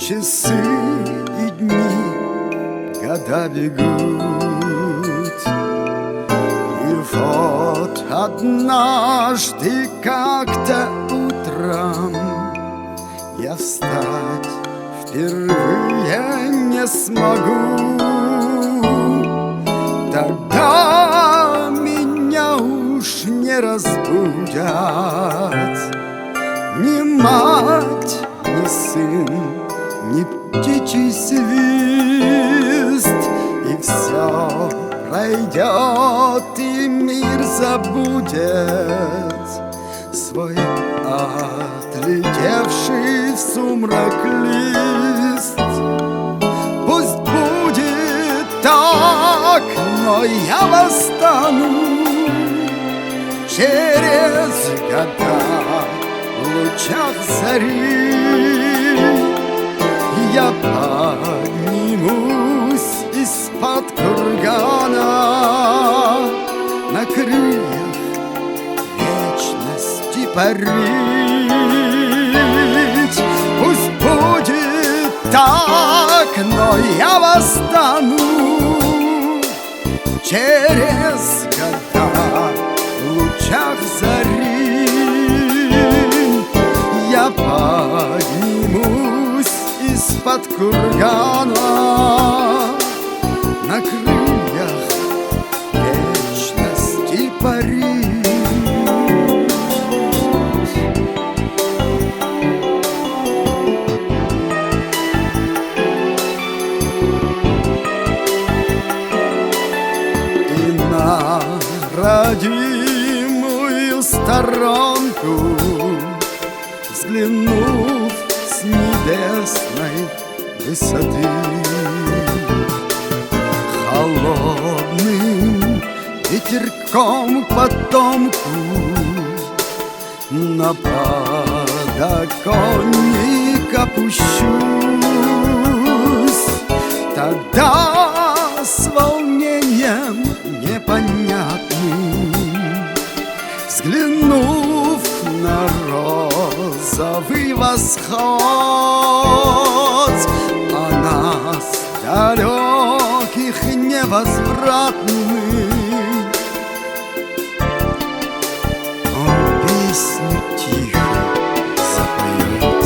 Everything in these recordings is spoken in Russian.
Часы и дни, года бегут, и вот однажды как-то утром я встать впервые не смогу. Тогда меня уж не разбудят ни мать, ни сын, ни птичий свист. И все пройдет, и мир забудет свой отлетевший в сумрак лист. Пусть будет так, но я восстану через года в лучах зари. Я поднимусь из-под кургана на крыльях вечности парить. Пусть будет так, но я восстану через года в лучах зари. Я поднимусь из-под кургана на крыльях вечности парить. И на родимую сторонку взглянув с небесной высоты, холодным ветерком потомку на подоконник опущусь. Тогда с волнением непонятным, взглянув на розовый восход, а нас далеких невозвратных, он песню тихо запоет.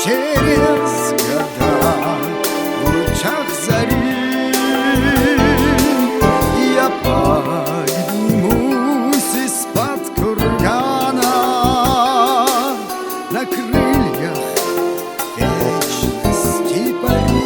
Через года в лучах зари я поднимусь из-под кургана на крыльях вечности парить.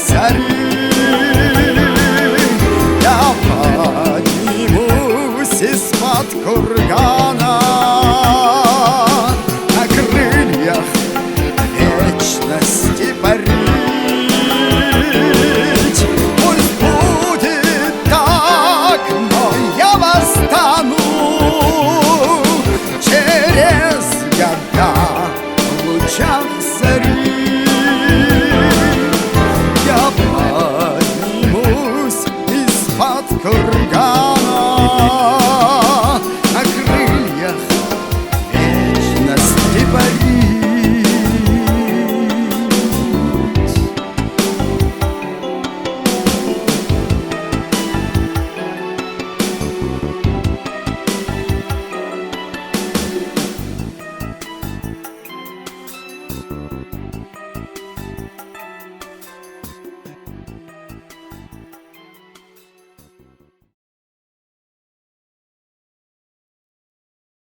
Зари я поднимусь из-под кургана